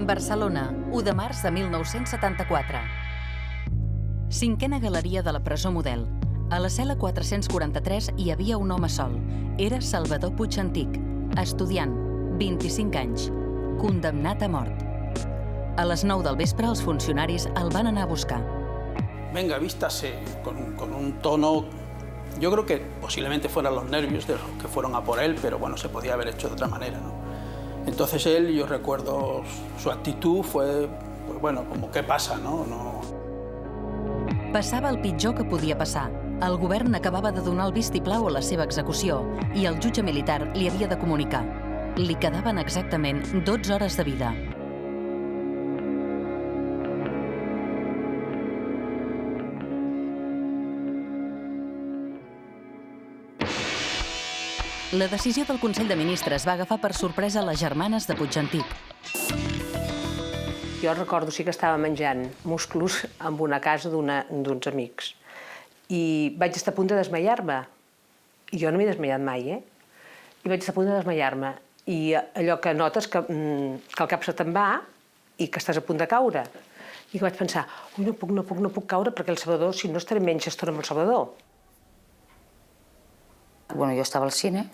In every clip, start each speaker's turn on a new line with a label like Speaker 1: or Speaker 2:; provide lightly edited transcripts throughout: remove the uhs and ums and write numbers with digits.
Speaker 1: Barcelona, 1 de març de 1974. Cinquena galeria de la presó Model. A la cel·la 443 hi havia un home sol. Era Salvador Puig Antich, estudiant, 25 anys, condemnat a mort. A les 9 del vespre, els funcionaris el van anar a buscar.
Speaker 2: Venga, vístase con un tono... Yo creo que posiblemente fueran los nervios de los que fueron a por él, pero bueno, se podía haber hecho de otra manera, ¿no? Entonces él, yo recuerdo, su actitud fue, pues bueno, como ¿qué pasa, no?
Speaker 1: Passava el pitjor que podia passar. El govern acabava de donar el vistiplau a la seva execució i el jutge militar li havia de comunicar. Li quedaven exactament 12 hores de vida. La decisió del Consell de Ministres va agafar per sorpresa les germanes de Puig Antich.
Speaker 3: Jo recordo sí que estava menjant musclos en una casa d'uns amics i vaig estar a punt de desmaiar-me. I jo no m'he desmaiat mai, I vaig estar a punt de desmaiar-me. I allò que notes que el cap se te'n va i que estàs a punt de caure. I vaig pensar, ui, no puc caure perquè el Salvador, si no estaré menys estona amb el Salvador.
Speaker 4: Bueno, jo estava al cine,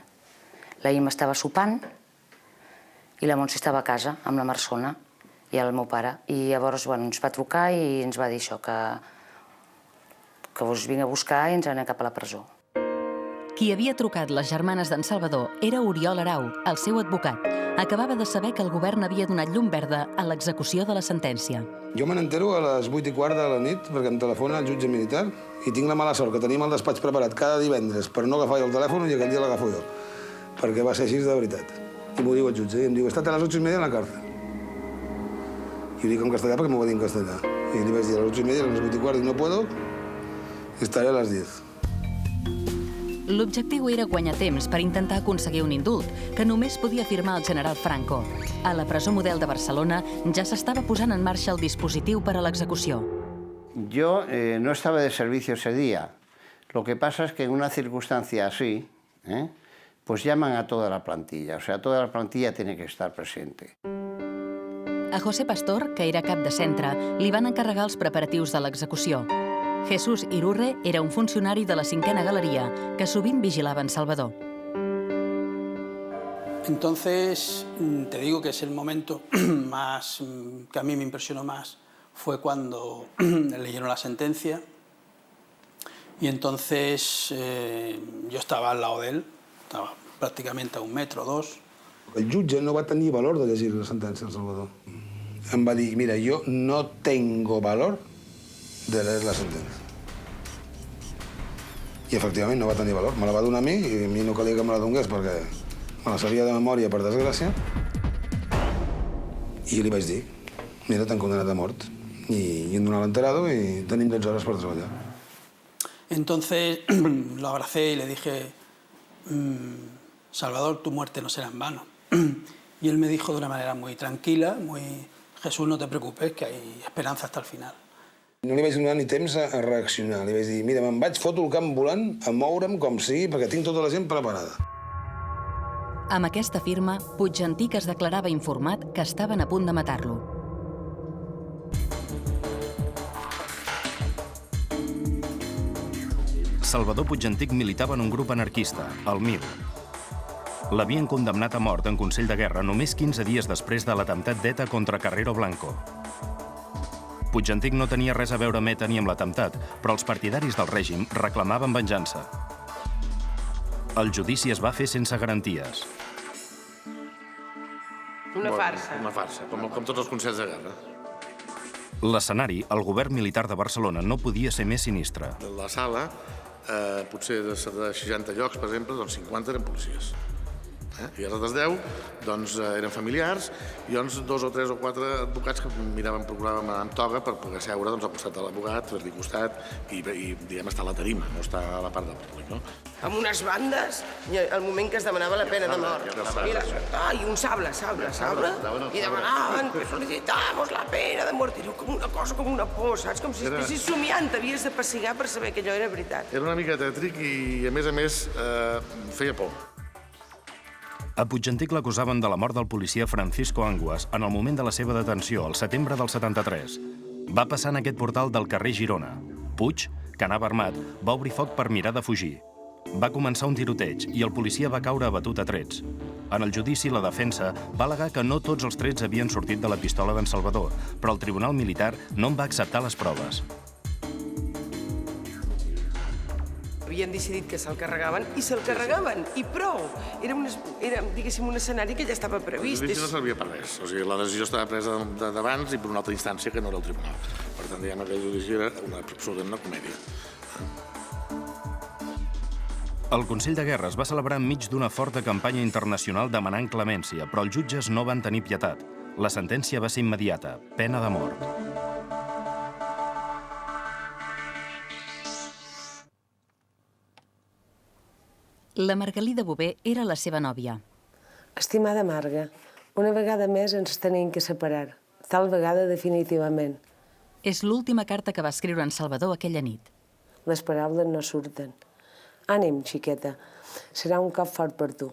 Speaker 4: la Imma estava sopant i la Montse estava a casa amb la Marsona i el meu pare. I llavors ens va trucar i ens va dir això, que us vinc a buscar i ens anem cap a la presó.
Speaker 1: Qui havia trucat les germanes d'en Salvador era Oriol Arau, el seu advocat. Acabava de saber que el govern havia donat llum verda a l'execució de la sentència.
Speaker 5: Jo me n'entero a les 8:15 de la nit perquè em telefona el jutge militar i tinc la mala sort que tenim el despatx preparat cada divendres per no agafar jo el telèfon i aquell dia l'agafo jo, perquè va ser així de veritat. I m'ho diu el jutge i em diu, estate a les 8:30 en la cárcel. I ho dic en castellà perquè m'ho va dir en castellà. I li vaig dir a les 8:30, a les 8:15 no puedo, estaré a les 10.
Speaker 1: L'objectiu era guanyar temps per intentar aconseguir un indult, que només podia firmar el general Franco. A la presó Model de Barcelona ja s'estava posant en marxa el dispositiu per a l'execució.
Speaker 6: Yo no estaba de servicio ese día. Lo que pasa es que en una circunstancia así, pues llaman a toda la plantilla. O sea, toda la plantilla tiene que estar presente.
Speaker 1: A José Pastor, que era cap de centre, li van encarregar els preparatius de l'execució. Jesús Irurre era un funcionari de la cinquena galeria que sovint vigilava en Salvador.
Speaker 2: Entonces, te digo que es el momento más que a mí me impresionó más, fue cuando leyeron la sentencia y entonces yo estaba al lado de él, estaba prácticamente a 1 metro o 2.
Speaker 5: El jutge no va tenir valor de llegir la sentència al Salvador. Em va dir, mira, yo no tengo valor de leer la sentència. I efectivament no va tenir valor. Me la va donar a mi i a mi no calia que me la donés perquè me la sabia de memòria, per desgràcia. I li vaig dir, mira, t'han condenat a mort. I em donat l'enterado i tenim 12 hores per treballar.
Speaker 2: Entonces lo abracé y le dije, Salvador, tu muerte no será en vano. Y él me dijo de una manera muy tranquila, Jesús, no te preocupes, que hay esperanza hasta el final.
Speaker 5: No li vaig donar ni temps a reaccionar. Li vaig dir, mira, me'n vaig, foto el camp volant, a moure'm com sigui, perquè tinc tota la gent preparada.
Speaker 1: Amb aquesta firma, Puig Antich es declarava informat que estaven a punt de matar-lo.
Speaker 7: Salvador Puig Antich militava en un grup anarquista, el MIL. L'havien condemnat a mort en Consell de Guerra només 15 dies després de l'atemptat d'ETA contra Carrero Blanco. Puig Antich no tenia res a veure amb ETA ni amb l'atemptat, però els partidaris del règim reclamaven venjança. El judici es va fer sense garanties.
Speaker 3: Una farsa.
Speaker 8: Una farsa, com tots els consells de guerra.
Speaker 7: L'escenari, el govern militar de Barcelona, no podia ser més sinistre.
Speaker 8: La sala, potser de 60 llocs, per exemple, doncs 50 eren policies. I els altres 10 doncs, eren familiars i llavors 2 o 3 o 4 advocats que procuràvem anar amb toga per poder seure al costat de l'abogat, fer-li costat i diguem, estar a la tarima, no estar a la part del públic.
Speaker 9: Amb unes bandes, al moment que es demanava la pena de mort. I un sable, i demanaven que solicitamos la pena de mort. Era com una cosa, com una por, saps? Com si estiguessis somiant, t'havies de pessigar per saber que allò era veritat.
Speaker 8: Era una mica tètric i, a més, feia por.
Speaker 7: A Puigantic l'acusaven de la mort del policia Francisco Anguas en el moment de la seva detenció, al setembre del 73. Va passar en aquest portal del carrer Girona. Puig, que anava armat, va obrir foc per mirar de fugir. Va començar un tiroteig i el policia va caure abatut a trets. En el judici, la defensa va al·legar que no tots els trets havien sortit de la pistola d'en Salvador, però el Tribunal Militar no en va acceptar les proves.
Speaker 9: Havien decidit que se'l carregaven i se'l carregaven, i prou. Era, diguéssim, un escenari que ja estava previst.
Speaker 8: El judici no servia per res. O sigui, la decisió estava presa d'abans i per una altra instància que no era el tribunal. Per tant, diguem que el judici era absolutament una comèdia.
Speaker 7: El Consell de Guerra es va celebrar enmig d'una forta campanya internacional demanant clemència, però els jutges no van tenir pietat. La sentència va ser immediata, pena de mort.
Speaker 1: La Margalida Bové era la seva nòvia.
Speaker 3: Estimada Marga, una vegada més ens tenim que separar, tal vegada definitivament.
Speaker 1: És l'última carta que va escriure en Salvador aquella nit.
Speaker 3: Les paraules no surten. Ànim, xiqueta, serà un cop fort per tu,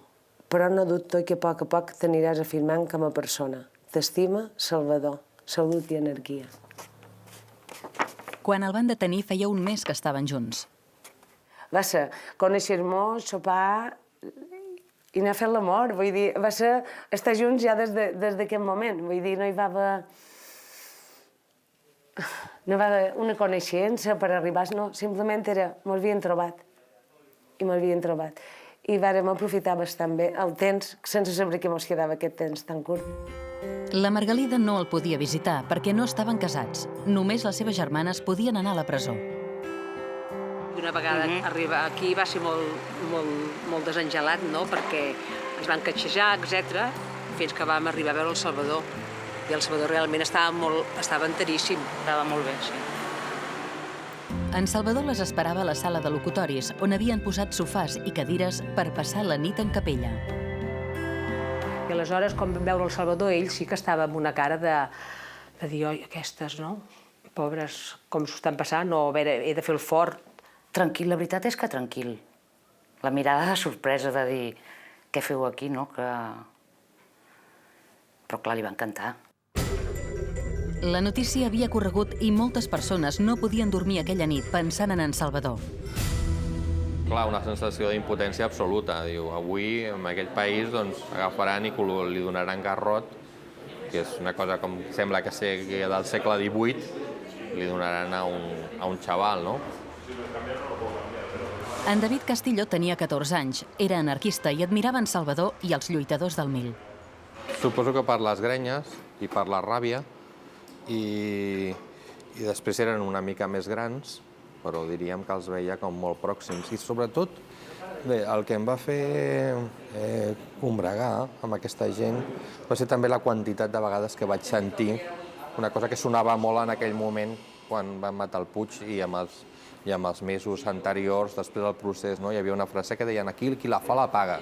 Speaker 3: però no dubto que a poc t'aniràs afirmant com a persona. T'estima, Salvador. Salut i energia.
Speaker 1: Quan el van detenir feia un mes que estaven junts.
Speaker 3: Va ser conèixer-nos, sopar i anar a fer l'amor. Vull dir, va ser estar junts ja des d'aquest moment. Vull dir, no hi va haver una coneixença per arribar, no, simplement era, m'havien trobat. I vàrem aprofitar bastant bé el temps, sense saber que mos quedava aquest temps tan curt.
Speaker 1: La Margalida no el podia visitar perquè no estaven casats. Només les seves germanes podien anar a la presó.
Speaker 3: Una vegada arribar aquí va ser molt desengelat, no?, perquè ens van catxejar, etc., fins que vam arribar a veure el Salvador. I el Salvador realment estava enteríssim.
Speaker 4: Estava molt bé, sí.
Speaker 1: En Salvador les esperava a la sala de locutoris, on havien posat sofàs i cadires per passar la nit en capella.
Speaker 3: I aleshores, quan vam veure el Salvador, ell sí que estava amb una cara de dir, oi, aquestes, no? Pobres, com s'ho estan passant, no, a veure, he de fer el fort.
Speaker 4: Tranquil, la veritat és que tranquil. La mirada de sorpresa de dir, què feu aquí, no? Però clar, li va encantar.
Speaker 1: La notícia havia corregut i moltes persones no podien dormir aquella nit pensant en Salvador.
Speaker 10: Clar, una sensació d'impotència absoluta. Diu, avui, en aquell país, doncs, agafaran i li donaran garrot, que és una cosa com sembla que sigui del segle XVIII, li donaran a un xaval, no?
Speaker 1: En David Castillo tenia 14 anys, era anarquista i admirava en Salvador i els lluitadors del Mil.
Speaker 10: Suposo que per les grenyes i per la ràbia, i després eren una mica més grans, però diríem que els veia com molt pròxims. I sobretot, bé, el que em va fer combregar amb aquesta gent va ser també la quantitat de vegades que vaig sentir una cosa que sonava molt en aquell moment quan van matar el Puig i amb els mesos anteriors, després del procés, no? Hi havia una frase que deien aquí qui la fa la paga.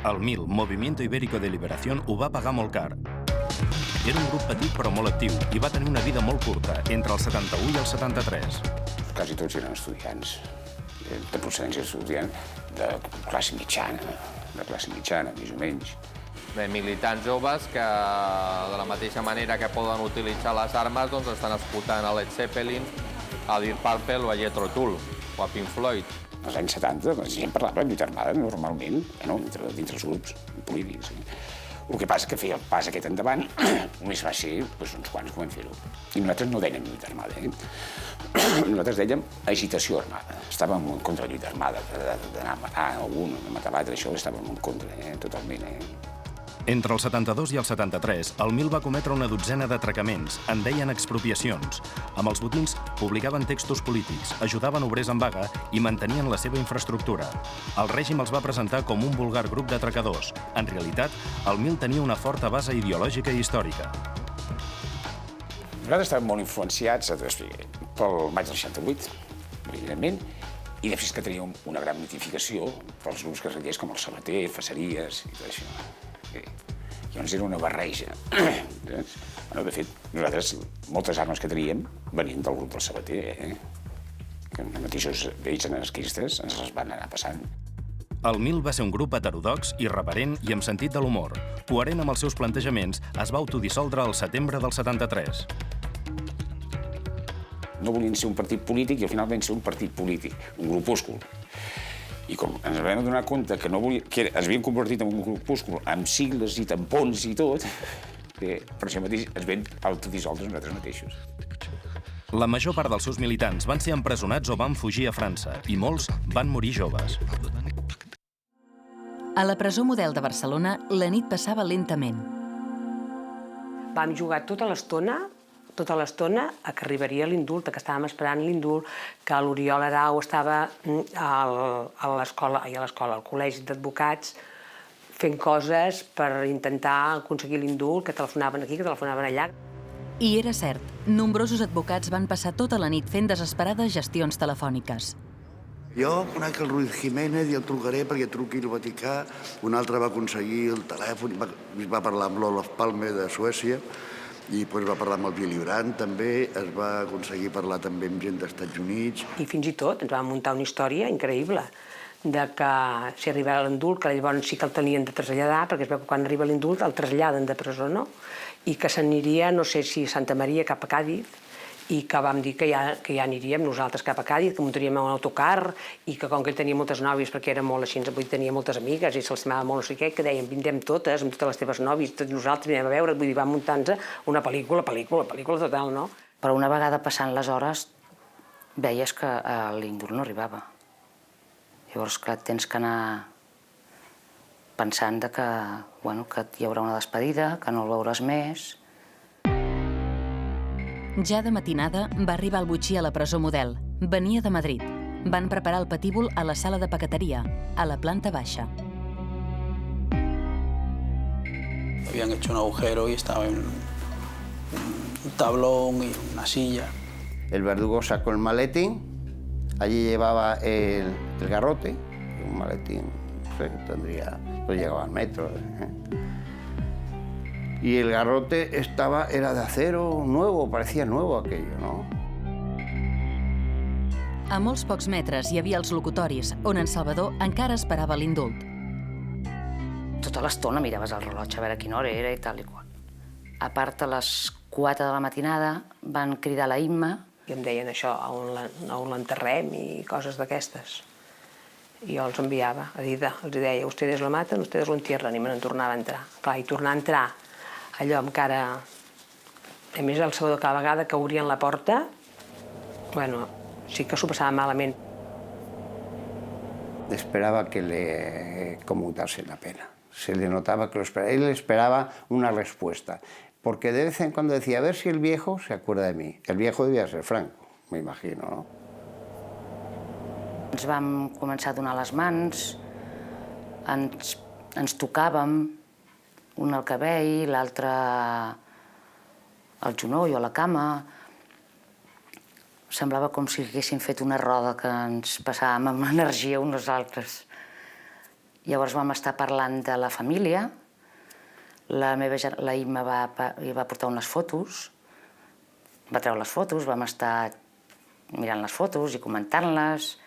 Speaker 7: El Mil, Movimiento Ibérico de Liberación, ho va pagar molt car. Era un grup petit però molt actiu i va tenir una vida molt curta, entre el 71 i el 73.
Speaker 11: Quasi tots eren estudiants, de procedència estudiant de classe mitjana, més o menys.
Speaker 10: Bé, militants joves que, de la mateixa manera que poden utilitzar les armes, doncs estan escoltant a Led Zeppelin, a Deep Purple o a Jethro Tull, o a Pink Floyd.
Speaker 11: Als anys 70 la gent parlava de lluita armada normalment, dintre els grups polítics. El que passa que feia el pas aquest endavant, només va ser uns quants que vam fer-ho. I nosaltres no dèiem lluita armada, Nosaltres dèiem agitació armada. Estàvem en contra de lluita armada, d'anar a matar algú, de matar l'altre, això estàvem en contra, totalment,
Speaker 7: Entre el 72 i el 73, el Mil va cometre una dotzena d'atracaments, en deien expropiacions. Amb els botins publicaven textos polítics, ajudaven obrers en vaga i mantenien la seva infraestructura. El règim els va presentar com un vulgar grup d'atracadors. En realitat, el Mil tenia una forta base ideològica i històrica.
Speaker 11: Nosaltres estàvem molt influenciats pel maig del 68, evidentment, i després que teníem una gran mitificació pels grups guerrillers com el Sabater, Faceries i tot això. Llavors era una barreja. De fet, nosaltres, moltes armes que teníem venien del grup del Sabater, que els mateixos vells anarquistes ens les van anar passant.
Speaker 7: El Mil va ser un grup heterodox, irreverent i amb sentit de l'humor. Coherent amb els seus plantejaments, es va autodissoldre al setembre del 73.
Speaker 11: No volien ser un partit polític i al final van ser un partit polític, un grupúscul. I com ens vam donar compte que es havien convertit en un grupúscul amb sigles i tampons i tot, per això mateix es vam autodissoldre nosaltres mateixos.
Speaker 7: La major part dels seus militants van ser empresonats o van fugir a França i molts van morir joves.
Speaker 1: A la presó Model de Barcelona, la nit passava lentament.
Speaker 3: Vam jugar tota l'estona a que arribaria l'indult, que estàvem esperant l'indult, que l'Oriol Arau estava a l'escola, al col·legi d'advocats, fent coses per intentar aconseguir l'indult, que telefonaven aquí, que telefonaven allà.
Speaker 1: I era cert, nombrosos advocats van passar tota la nit fent desesperades gestions telefòniques.
Speaker 12: Jo conec el Ruiz Jiménez i el trucaré perquè truqui al Vaticà. Un altre va aconseguir el telèfon, va parlar amb l'Olof Palme de Suècia i va parlar amb el Willy Brandt també, es va aconseguir parlar també amb gent dels Estats Units.
Speaker 3: I fins i tot ens vam muntar una història increïble de que si arribava l'indult, que llavors sí que el tenien de traslladar, perquè es veu que quan arriba l'indult el traslladen de presó, no? I que s'aniria, no sé si a Santa Maria cap a Càdiz, i que vam dir que ja aniríem nosaltres cap a Càdiz, que muntaríem un autocar, i que com que ell tenia moltes nòvies, perquè era molt així, tenia moltes amigues i se'ls estimava molt no sé què, que deien, vindrem totes, amb totes les teves nòvies, tots nosaltres anirem a veure, vull dir, vam muntant-nos una pel·lícula total, no?
Speaker 4: Però una vegada passant les hores, veies que l'indult no arribava. Llavors, clar, tens que anar pensant que hi haurà una despedida, que no el veuràs més.
Speaker 1: Ja de matinada va arribar el botxí a la presó Model. Venia de Madrid. Van preparar el patíbul a la sala de paqueteria, a la planta baixa.
Speaker 2: Habían hecho un agujero y estaba en un tablón y una silla.
Speaker 6: El verdugo sacó el maletín, allí llevaba el garrote, un maletín, no sé, pues llegaba al metro. Y el garrote era de acero nuevo, parecía nuevo aquello, no?
Speaker 1: A molts pocs metres hi havia els locutoris, on en Salvador encara esperava l'indult.
Speaker 4: Tota l'estona miraves el rellotge a veure quina hora era i tal i qual. A part, a les 4 de la matinada van cridar la Imma.
Speaker 3: I em deien això, on l'enterrem i coses d'aquestes. I jo els enviava a Dida, els deia, ustedes lo maten, ustedes lo entierran, i me n'en tornava a entrar. Clar, i tornar a entrar allò encara... A més, el Salvador cada vegada que obrien la porta, sí que s'ho passava malament.
Speaker 6: Esperaba que le conmutasen la pena. Se le notaba que lo esperaba. Él esperaba una respuesta. Porque de vez en cuando decía, a ver si el viejo se acuerda de mí. El viejo debía ser Franco, me imagino, no?
Speaker 4: Ens vam començar a donar les mans, ens tocàvem, un al cabell, l'altre al genoll o a la cama. Semblava com si haguéssim fet una roda que ens passàvem amb energia uns als altres. Llavors vam estar parlant de la família. La Imma va portar unes fotos, va treure les fotos, vam estar mirant les fotos i comentant-les.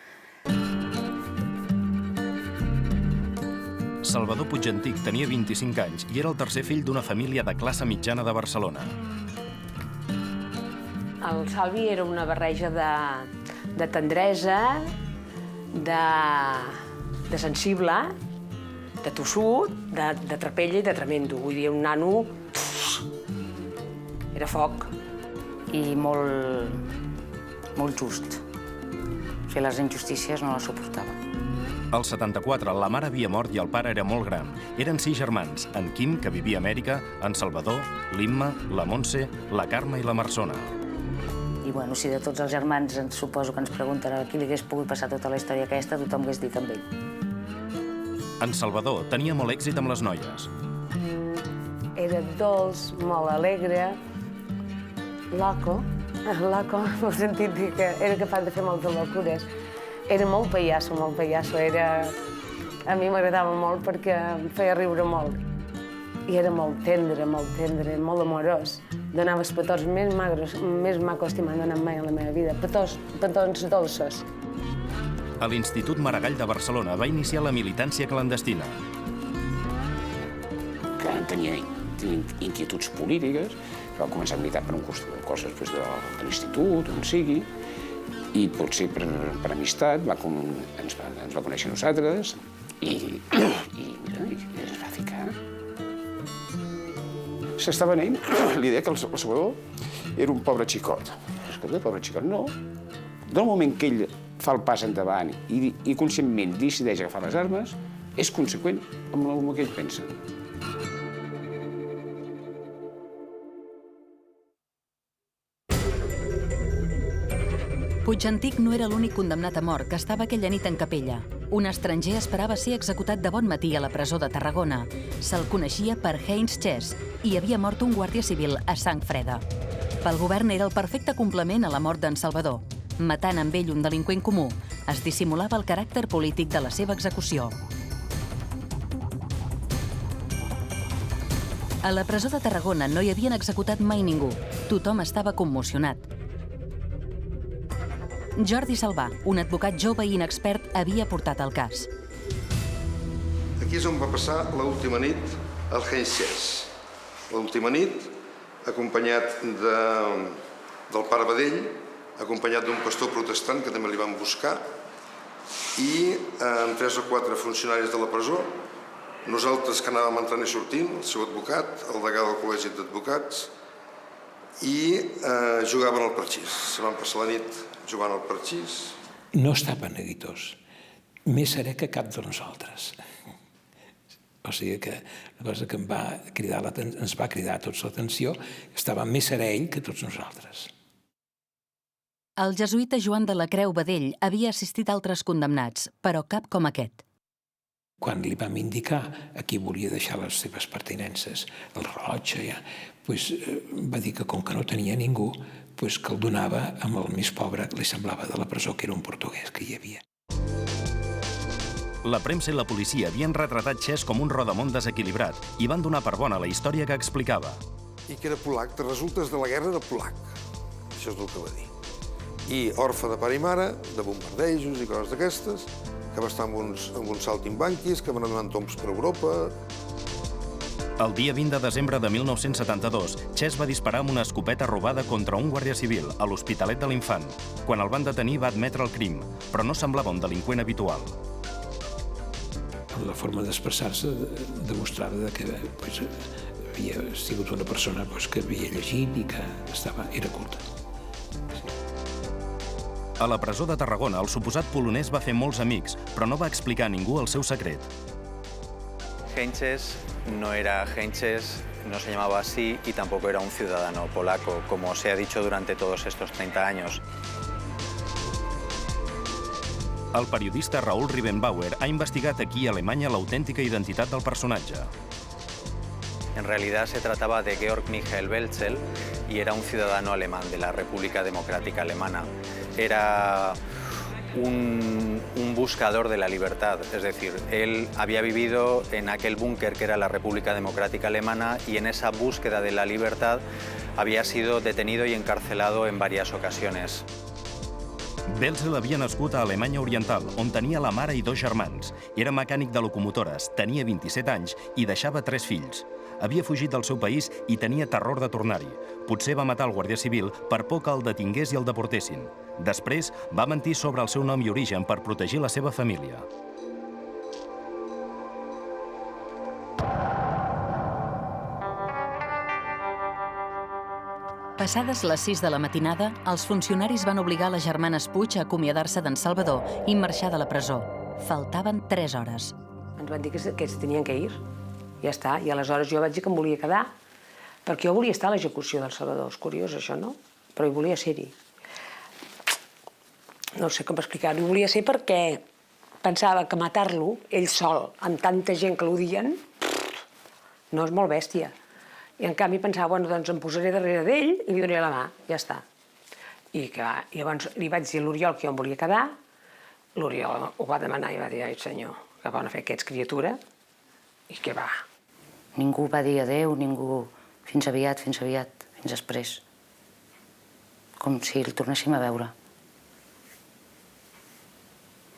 Speaker 7: Salvador Puigantic tenia 25 anys i era el tercer fill d'una família de classe mitjana de Barcelona.
Speaker 3: El Salvi era una barreja de tendresa, de sensible, de tossut, de trapella i de tremendo. Vull dir, un nano... Era foc.
Speaker 4: I molt just. O sigui, les injustícies no les suportava.
Speaker 7: Al 74, la mare havia mort i el pare era molt gran. Eren 6 germans, en Quim, que vivia a Amèrica, en Salvador, l'Imma, la Montse, la Carme i la Marsona.
Speaker 4: I bueno, si de tots els germans suposo que ens pregunten a qui li hagués pogut passar tota la història aquesta, tothom hagués dit amb ell.
Speaker 7: En Salvador tenia molt èxit amb les noies.
Speaker 3: Era dolç, molt alegre, loco, en el sentit que era capaç de fer moltes locures. Era molt pallasso, a mi m'agradava molt perquè em feia riure molt. I era molt tendre, molt amorós. Donava els petons més magres, més macos que m'han donat mai en la meva vida. Petons dolços.
Speaker 7: A l'Institut Maragall de Barcelona va iniciar la militància clandestina.
Speaker 11: Que tenia inquietuds polítiques, va començar a militar per un cos després de l'institut, on sigui, i potser per amistat ens va conèixer a nosaltres i es va ficar. S'estava venint l'idea que el Salvador era un pobre xicot. Escolta, pobre xicot, no. Del moment que ell fa el pas endavant i conscientment decideix agafar les armes, és conseqüent amb el que ell pensa.
Speaker 1: Puigantic no era l'únic condemnat a mort que estava aquella nit en capella. Un estranger esperava ser executat de bon matí a la presó de Tarragona. Se'l coneixia per Heinz Chess i havia mort un guàrdia civil a sang freda. Pel govern era el perfecte complement a la mort d'en Salvador. Matant amb ell un delinqüent comú, es dissimulava el caràcter polític de la seva execució. A la presó de Tarragona no hi havien executat mai ningú. Tothom estava commocionat. Jordi Salvà, un advocat jove i inexpert, havia portat el cas.
Speaker 13: Aquí és on va passar l'última nit el Heinz Chess. L'última nit, acompanyat del pare Badell, acompanyat d'un pastor protestant que també li van buscar, i amb 3 o 4 funcionaris de la presó, nosaltres que anàvem entrant i sortint, el seu advocat, el degà del col·legi d'advocats, i jugaven al parxís. Se van passar la nit jugant al parxís.
Speaker 14: No estava neguitós, més serè que cap de nosaltres. O sigui que la cosa que ens va cridar a tots l'atenció, estava més serè ell que tots nosaltres.
Speaker 1: El jesuïta Joan de la Creu Badell havia assistit a altres condemnats, però cap com aquest.
Speaker 14: Quan li vam indicar a qui volia deixar les seves pertinences, el rellotge, va dir que com que no tenia ningú, que el donava amb el més pobre que li semblava de la presó, que era un portuguès que hi havia.
Speaker 7: La premsa i la policia havien retratat Chess com un rodamont desequilibrat i van donar per bona la història que explicava.
Speaker 13: I que era polac, de resultes de la guerra era polac. Això és el que va dir. I orfe de pare i mare, de bombardejos i coses d'aquestes, que va estar amb uns saltimbanquis, que van anar en tombs per Europa.
Speaker 7: El dia 20 de desembre de 1972, Chess va disparar amb una escopeta robada contra un guàrdia civil a l'Hospitalet de l'Infant. Quan el van detenir va admetre el crim, però no semblava un delinqüent habitual.
Speaker 14: La forma d'expressar-se demostrava que havia sigut una persona que havia llegit i que era culta.
Speaker 7: A la presó de Tarragona, el suposat polonès va fer molts amics, però no va explicar a ningú el seu secret.
Speaker 15: Heinz no era Heinz, no se llamaba así y tampoco era un ciudadano polaco, como se ha dicho durante todos estos 30 años.
Speaker 7: El periodista Raúl Ribenbauer ha investigat aquí a Alemanya l'autèntica identitat del personatge.
Speaker 15: En realidad se trataba de Georg Michael Welzel y era un ciudadano alemán de la República Democrática Alemana. Era un buscador de la libertad, es decir, él había vivido en aquel búnker que era la República Democrática Alemana y en esa búsqueda de la libertad había sido detenido y encarcelado en varias ocasiones.
Speaker 7: Welzel havia nascut a Alemanya Oriental, on tenia la mare i 2 germans. Era mecànic de locomotores, tenia 27 anys i deixava 3 fills. Havia fugit del seu país i tenia terror de tornar-hi. Potser va matar el guàrdia civil per por que el detingués i el deportessin. Després, va mentir sobre el seu nom i origen per protegir la seva família.
Speaker 1: Passades les 6 de la matinada, els funcionaris van obligar les germanes Puig a acomiadar-se d'en Salvador i marxar de la presó. Faltaven 3 hores.
Speaker 3: Ens van dir que es tenien que ir. Ja està. I aleshores jo vaig dir que em volia quedar, perquè jo volia estar a l'execució del Salvador. És curiós, això, no? Però hi volia ser-hi. No sé com explicar-ho. Hi volia ser perquè pensava que matar-lo, ell sol, amb tanta gent que l'odien, no és molt bèstia. I en canvi pensava, bueno, doncs em posaré darrere d'ell i li donaré la mà. Ja està. I llavors li vaig dir a l'Oriol que jo em volia quedar. L'Oriol ho va demanar i va dir, ai senyor, que van fer aquests criatura, i què va.
Speaker 4: Ningú va dir adéu, ningú... Fins aviat, fins després. Com si el tornéssim a veure.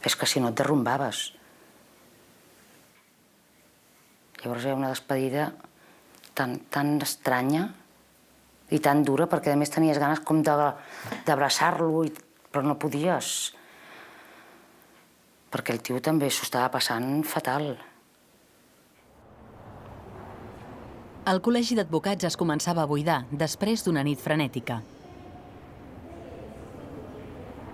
Speaker 4: És que si no et derrumbaves. Llavors era una despedida tan estranya i tan dura, perquè a més tenies ganes com d'abraçar-lo, però no podies. Perquè el tio també s'ho estava passant fatal.
Speaker 1: El col·legi d'advocats es començava a buidar després d'una nit frenètica.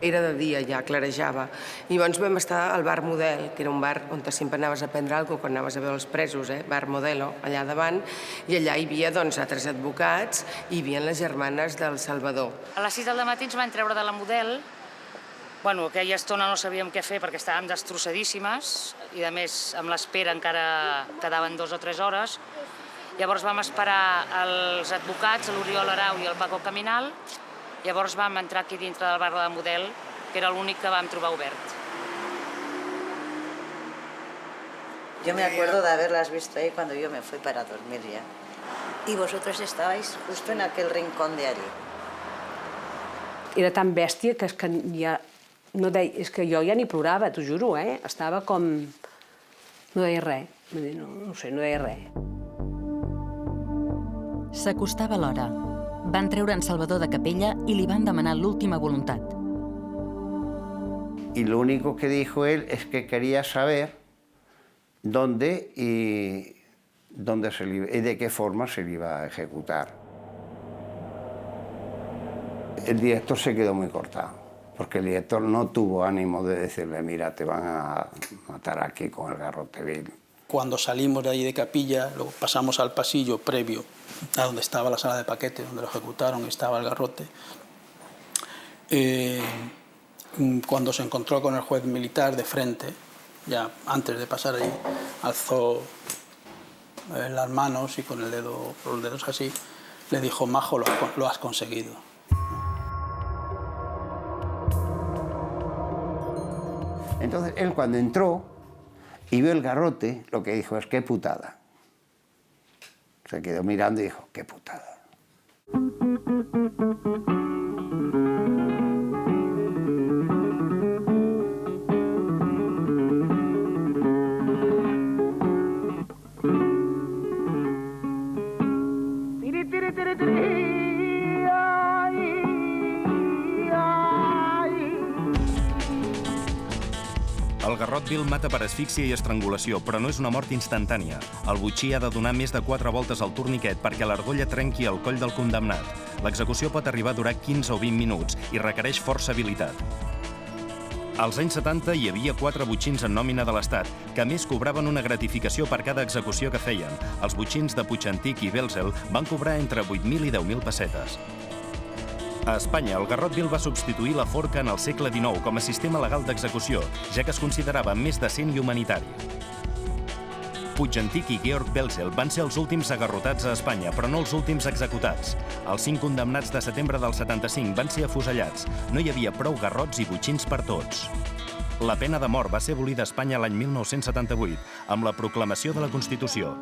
Speaker 9: Era de dia ja, clarejava. I llavors vam estar al bar Model, que era un bar on sempre anaves a prendre alguna cosa quan anaves a veure els presos, bar Modelo, allà davant, i allà hi havia altres advocats i hi havia les germanes del Salvador.
Speaker 4: A les 6 del matí ens van treure de la Model. Bueno, aquella estona no sabíem què fer perquè estàvem destrossadíssimes i, a més, amb l'espera encara quedaven 2 o 3 hores. Llavors vam esperar els advocats, l'Oriol Arau i el Paco Caminal. Llavors vam entrar aquí dintre del bar de la Model, que era l'únic que vam trobar obert.
Speaker 16: Yo me acuerdo de haberlas visto ahí cuando yo me fui para dormir ya. Y vosotros estabais justo en aquel rincón de allí.
Speaker 3: Era tan bèstia que és que ja... No deia, és que jo ja ni plorava, t'ho juro, Estava com... No deia res. No sé, no deia res.
Speaker 1: S'acostava l'hora. Van treure en Salvador de capella y le van demanar l'última voluntad.
Speaker 6: Y lo único que dijo él es que quería saber dónde y de qué forma se le iba a ejecutar. El director se quedó muy cortado, porque el director no tuvo ánimo de decirle, mira, te van a matar aquí con el garrote vil.
Speaker 2: Cuando salimos de ahí de capilla, luego pasamos al pasillo previo a donde estaba la sala de paquete, donde lo ejecutaron, estaba el garrote. Cuando se encontró con el juez militar de frente, ya antes de pasar allí, alzó las manos y con los dedos así, le dijo, Majo, lo has conseguido.
Speaker 6: Entonces, él cuando entró y vio el garrote, lo que dijo es, qué putada. Se quedó mirando y dijo, qué putada.
Speaker 7: El garrot vil mata per asfíxia i estrangulació, però no és una mort instantània. El botxí ha de donar més de 4 voltes al torniquet perquè l'argolla trenqui el coll del condemnat. L'execució pot arribar a durar 15 o 20 minuts i requereix força habilitat. Als anys 70 hi havia 4 botxins en nòmina de l'Estat, que a més cobraven una gratificació per cada execució que feien. Els botxins de Puigantic i Belzel van cobrar entre 8.000 i 10.000 pessetes. A Espanya, el garrot vil va substituir la forca en el segle XIX com a sistema legal d'execució, ja que es considerava més decent i humanitari. Puigantic i Georg Belzel van ser els últims agarrotats a Espanya, però no els últims executats. Els 5 condemnats de setembre del 75 van ser afusellats. No hi havia prou garrots i botxins per tots. La pena de mort va ser abolida a Espanya l'any 1978, amb la proclamació de la Constitució.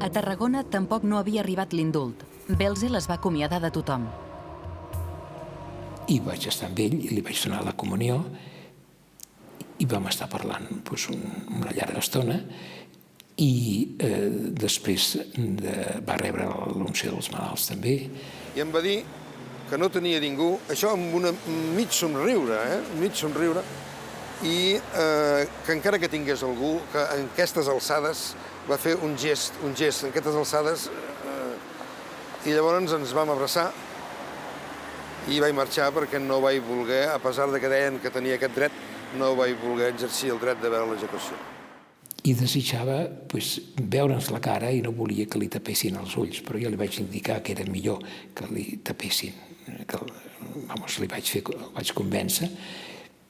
Speaker 1: A Tarragona tampoc no havia arribat l'indult. Belzel es va acomiadar de tothom.
Speaker 14: I vaig estar amb ell i li vaig donar la comunió i vam estar parlant una llarga estona i després va rebre l'unció dels malalts també.
Speaker 13: I em va dir que no tenia ningú, això amb un mig somriure, mig somriure, i que encara que tingués algú, que en aquestes alçades va fer un gest, en aquestes alçades, i llavors ens vam abraçar i vaig marxar perquè no vaig voler, a pesar que deien que tenia aquest dret, no vaig voler exercir el dret de veure l'execució.
Speaker 14: I desitjava veure'ns la cara i no volia que li tapessin els ulls, però jo li vaig indicar que era millor que li tapessin, li vaig convèncer,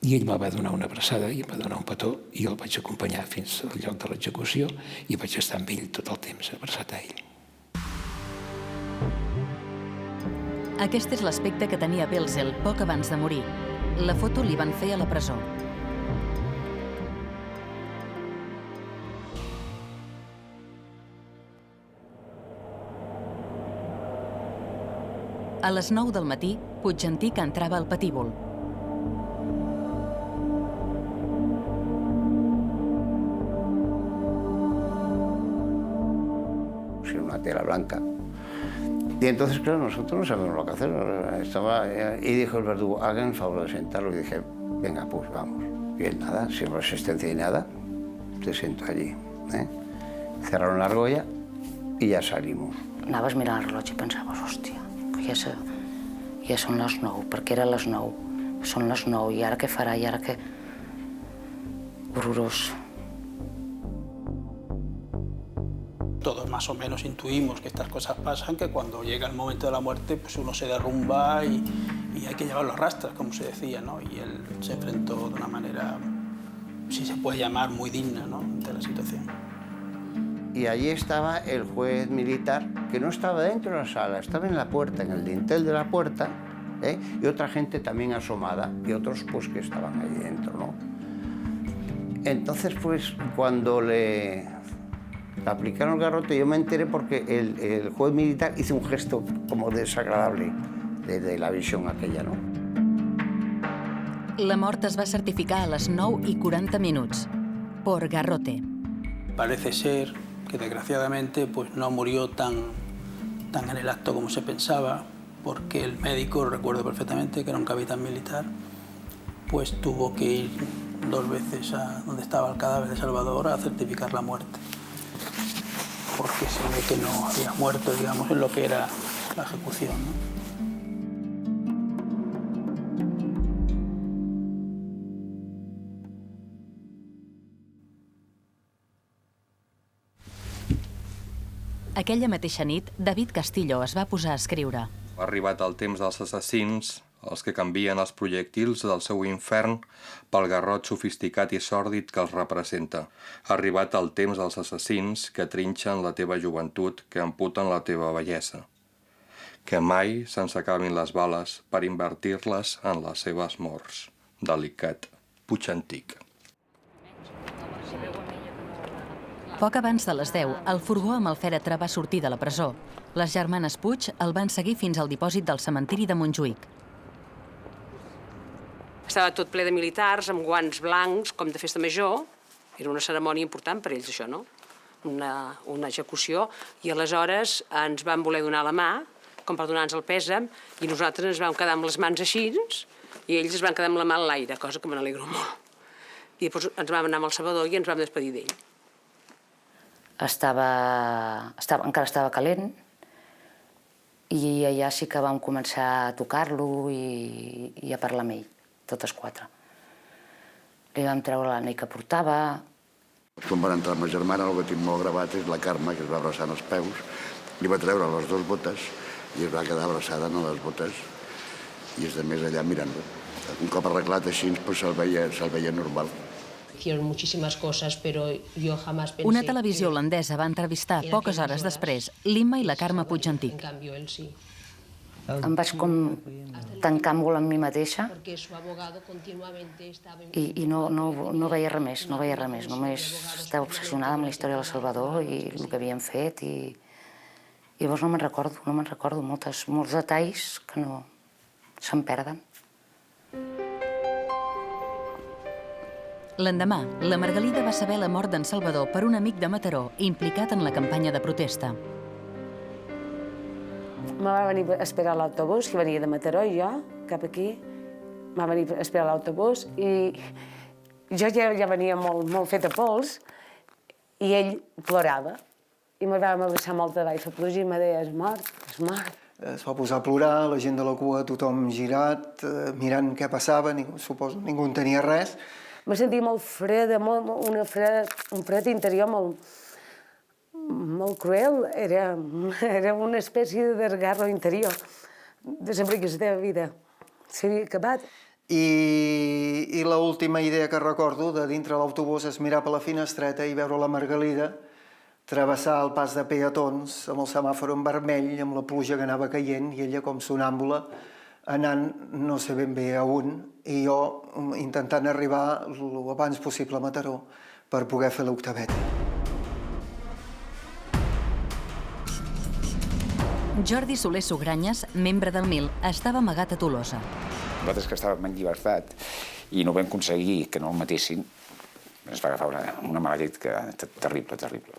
Speaker 14: i ell me va donar una abraçada i em va donar un petó i el vaig acompanyar fins al lloc de l'execució i vaig estar amb ell tot el temps, abraçat a ell.
Speaker 1: Aquest és l'aspecte que tenia Welzel poc abans de morir. La foto li van fer a la presó. A les 9 del matí, Puigantic entrava al patíbul.
Speaker 6: Una tela blanca. Y entonces, claro, nosotros no sabemos lo que hacer. Y dijo el verdugo, hagan el favor de sentarlo. Y dije, venga, pues vamos. Y él nada, sin resistencia y nada, se sentó allí. Cerraron la argolla y ya salimos.
Speaker 4: Anaves mirant el rellotge i pensaves, hòstia, que ja són les 9, perquè era les 9. Són les 9, i ara què farà, i ara què... Horrorós.
Speaker 2: Todos más o menos intuimos que estas cosas pasan, que cuando llega el momento de la muerte, pues uno se derrumba y hay que llevarlo a rastras, como se decía, ¿no? Y él se enfrentó de una manera, si se puede llamar, muy digna, ¿no?, ante la situación.
Speaker 6: Y allí estaba el juez militar, que no estaba dentro de la sala, estaba en la puerta, en el dintel de la puerta, y otra gente también asomada, y otros pues que estaban ahí dentro, ¿no? Entonces, pues, cuando le aplicaron el garrote, yo me enteré porque el juez militar hizo un gesto como desagradable de la visión aquella, ¿no?
Speaker 1: La mort es va certificar a les 9:40 por garrote.
Speaker 2: Parece ser que desgraciadamente pues no murió tan en el acto como se pensaba, porque el médico, recuerdo perfectamente que era un capitán militar, pues tuvo que ir 2 veces a donde estaba el cadáver de Salvador a certificar la muerte, porque se ve que no había muerto, digamos, en lo que era la ejecución, ¿no?
Speaker 1: Aquella mateixa nit, David Castillo es va posar a escriure.
Speaker 10: Ha arribat el temps dels assassins, els que canvien els projectils del seu infern pel garrot sofisticat i sòrdid que els representa. Ha arribat el temps dels assassins que trinxen la teva joventut, que amputen la teva bellesa. Que mai se'ns acabin les bales per invertir-les en les seves morts. Delicat. Puigantic.
Speaker 1: Poc abans de les 10, el furgó amb el fèretre va sortir de la presó. Les germanes Puig el van seguir fins al dipòsit del cementiri de Montjuïc.
Speaker 3: Estava tot ple de militars, amb guants blancs, com de festa major. Era una cerimònia important per ells, això, no? Una execució. I aleshores ens van voler donar la mà, com per donar-nos el pèsam, i nosaltres ens vam quedar amb les mans així, i ells es van quedar amb la mà en l'aire, cosa que me n'alegro molt. I després ens vam anar amb el Salvador i ens vam despedir d'ell.
Speaker 4: Encara estava calent, i allà sí que vam començar a tocar-lo i a parlar amb ell, totes 4. Li vam treure l'anell que portava.
Speaker 12: Quan van entrar amb ma germana, el que tinc molt gravat és la Carme, que es va abraçar en els peus, li va treure les 2 botes i es va quedar abraçada en les botes i és de més allà mirant-lo. Un cop arreglat així, pues, se'l veia normal.
Speaker 17: Hicieron muchísimas cosas, pero yo jamás pensé...
Speaker 1: Una televisió holandesa va entrevistar poques hores després l'Imma i la Carme Puigantic.
Speaker 17: En canvi, ell sí.
Speaker 4: Em vaig com tancar molt amb mi mateixa i no veia res més, només estava obsessionada amb la història del Salvador i el que havien fet i llavors no me'n recordo molts detalls que no se'n perden.
Speaker 1: L'endemà, la Margalida va saber la mort d'en Salvador per un amic de Mataró implicat en la campanya de protesta.
Speaker 3: Me va venir a esperar l'autobús, que venia de Mataró, jo, cap aquí. Me va venir a esperar l'autobús i jo ja venia molt feta pols i ell plorava. I me vam abraçar molt de baix la pluja i me deia, és mort, és mort.
Speaker 18: Es va posar a plorar, la gent de la cua, tothom girat, mirant què passava, suposo ningú en tenia res.
Speaker 3: Me sentia molt freda, un fred interior molt cruel. Era una espècie de desgarro interior de sempre que la teva vida s'havia acabat.
Speaker 18: I l'última idea que recordo de dintre l'autobús és mirar per la finestreta i veure la Margalida travessar el pas de peatons amb el semàfor en vermell, amb la pluja que anava caient, i ella com sonàmbula, anant no sé ben bé a on, i jo intentant arribar l'abans possible a Mataró per poder fer l'octavet.
Speaker 1: Jordi Soler Sugranyes, membre del MIL, estava amagat a Tolosa.
Speaker 11: Nosaltres que estàvem en llibertat i no vam aconseguir que no el matessin, ens va agafar una mala llet terrible, terrible.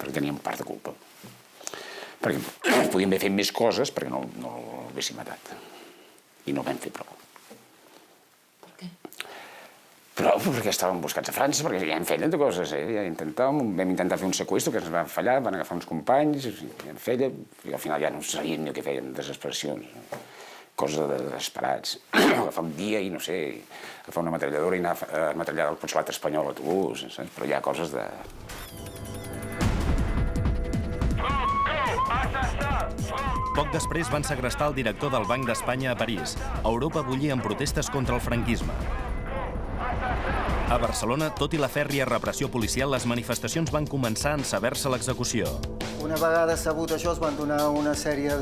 Speaker 11: Perquè teníem part de culpa. Perquè podíem haver fet més coses perquè no l'haguéssim matat. I no vam fer prou.
Speaker 1: Per què?
Speaker 11: Però perquè estàvem buscats a França, perquè ja hem fet de coses. Vam intentar fer un seqüestro que ens va fallar, van agafar uns companys, i en feia, i al final ja no sabien ni el que feien, desesperacions. Coses de desesperats. Agafar un dia i, no sé, agafar una metralladora i anar a metrallar el consolat espanyol a Toulouse, saps? Però hi ha coses de...
Speaker 7: Poc després van segrestar el director del Banc d'Espanya a París. Europa bullia en protestes contra el franquisme. A Barcelona, tot i la fèrria repressió policial, les manifestacions van començar en saber-se l'execució.
Speaker 18: Una vegada sabut això, es van donar una sèrie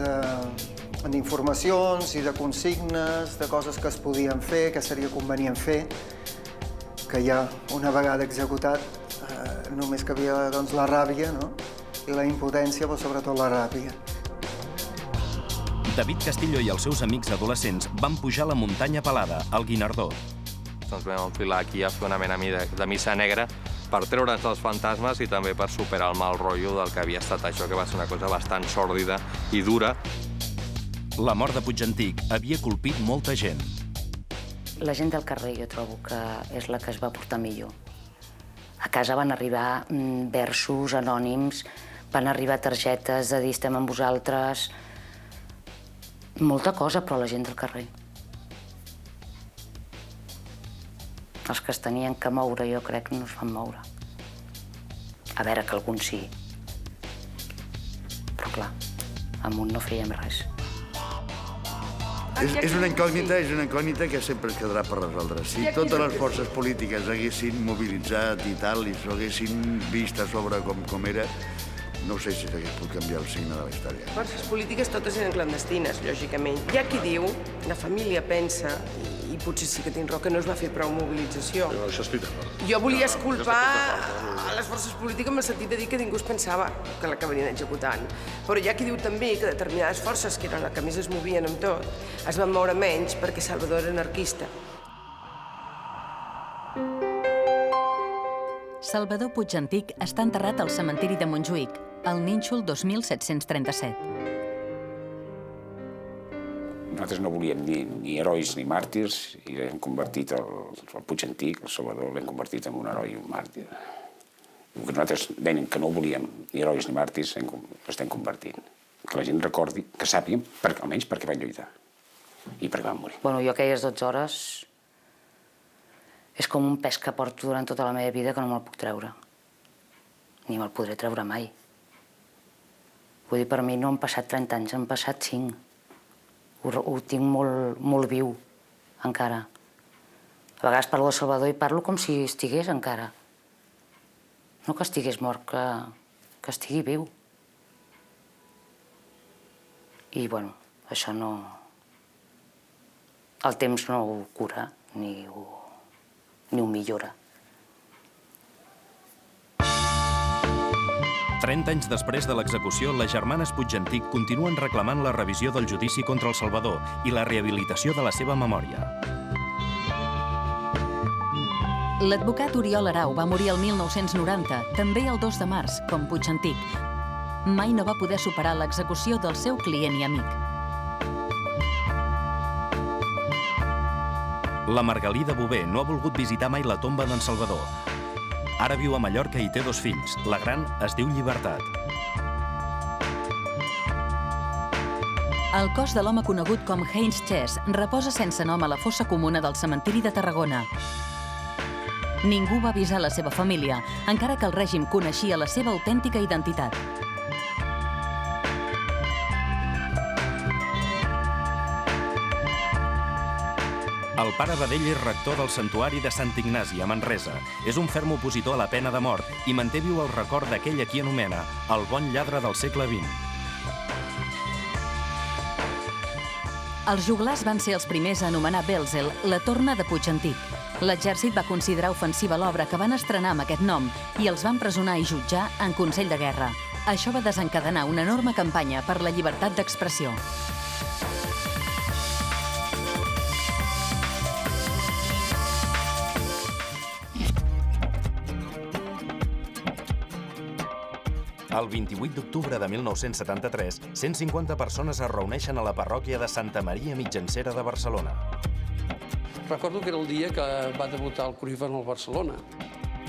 Speaker 18: d'informacions i de consignes, de coses que es podien fer, que seria convenient fer, que ja, una vegada executat, només que havia la ràbia, no? I la impotència, però sobretot la ràbia.
Speaker 7: David Castillo i els seus amics adolescents van pujar la muntanya pelada, al Guinardó.
Speaker 10: Ens vam enfilar aquí a fer una mena de missa negra per treure'ns els fantasmes i també per superar el mal rotllo del que havia estat això, que va ser una cosa bastant sòrdida i dura.
Speaker 7: La mort de Puigantic havia colpit molta gent.
Speaker 4: La gent del carrer jo trobo que és la que es va portar millor. A casa van arribar versos anònims, van arribar targetes de dir estem amb vosaltres, molta cosa, però la gent del carrer. Els que es tenien que moure, jo crec, no es van moure. A veure, que alguns sí. Però clar, amunt no fèiem res.
Speaker 12: És una incògnita que sempre es quedarà per resoldre. Si totes les forces polítiques haguessin mobilitzat i tal, i s'ho haguessin vist a sobre com era, no sé si s'hagués pogut canviar el signe de la història.
Speaker 9: Forces polítiques totes eren clandestines, lògicament. Hi ha qui diu, la família pensa, i potser sí que tinc raó, que no es va fer prou mobilització.
Speaker 8: Això estic d'acord.
Speaker 9: Jo volia esculpar a les forces polítiques en el sentit de dir que ningú es pensava que l'acabarien executant. Però hi ha qui diu també que determinades forces, que eren les que més es movien amb tot, es van moure menys perquè Salvador era anarquista.
Speaker 1: Salvador Puigantic està enterrat al cementiri de Montjuïc, al Nínxol 2737.
Speaker 11: Nosaltres no volíem ni herois ni màrtirs i hem convertit el Puigantic, el Salvador, l'hem convertit en un heroi i un màrtir. Nosaltres dèiem que no volíem ni herois ni màrtirs, l'estem convertint. Que la gent recordi, que sàpiguen, almenys perquè van lluitar i perquè van morir.
Speaker 4: Bueno, jo aquelles 12 hores és com un pes que porto durant tota la meva vida que no me'l puc treure. Ni me'l podré treure mai. Vull dir, per mi no han passat 30 anys, han passat 5. Ho tinc molt viu, encara. A vegades parlo de Salvador i parlo com si estigués encara. No que estigués mort, que estigui viu. I, bueno, això no... El temps no ho cura, ni ho millora.
Speaker 7: 30 anys després de l'execució, les germanes Puigantic continuen reclamant la revisió del judici contra el Salvador i la rehabilitació de la seva memòria.
Speaker 1: L'advocat Oriol Arau va morir el 1990, també el 2 de març, com Puigantic. mai no va poder superar l'execució del seu client i amic.
Speaker 7: La Margalida Bové no ha volgut visitar mai la tomba d'en Salvador. Ara viu a Mallorca i té 2 fills. La gran es diu Llibertat.
Speaker 1: El cos de l'home conegut com Heinz Chess reposa sense nom a la fossa comuna del cementiri de Tarragona. Ningú va avisar la seva família, encara que el règim coneixia la seva autèntica identitat.
Speaker 7: El pare Badell és rector del Santuari de Sant Ignasi, a Manresa. És un ferm opositor a la pena de mort i manté viu el record d'aquell a qui anomena el bon lladre del segle XX.
Speaker 1: Els joglars van ser els primers a anomenar Belzel la torna de Puigantic. L'exèrcit va considerar ofensiva l'obra que van estrenar amb aquest nom i els van presonar i jutjar en Consell de Guerra. Això va desencadenar una enorme campanya per la llibertat d'expressió.
Speaker 7: El 28 d'octubre de 1973, 150 persones es reuneixen a la parròquia de Santa Maria Mitjancera de Barcelona.
Speaker 19: Recordo que era el dia que va debutar el Cruyff al Barcelona.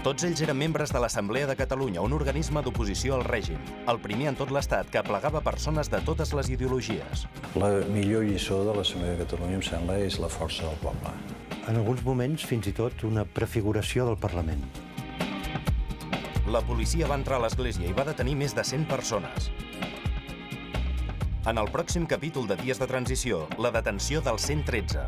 Speaker 7: Tots ells eren membres de l'Assemblea de Catalunya, un organisme d'oposició al règim, el primer en tot l'Estat que aplegava persones de totes les ideologies.
Speaker 20: La millor lliçó de l'Assemblea de Catalunya, em sembla, és la força del poble. En alguns moments, fins i tot, una prefiguració del Parlament.
Speaker 7: La policia va entrar a l'església i va detenir més de 100 persones. En el pròxim capítol de Dies de Transició, la detenció del 113.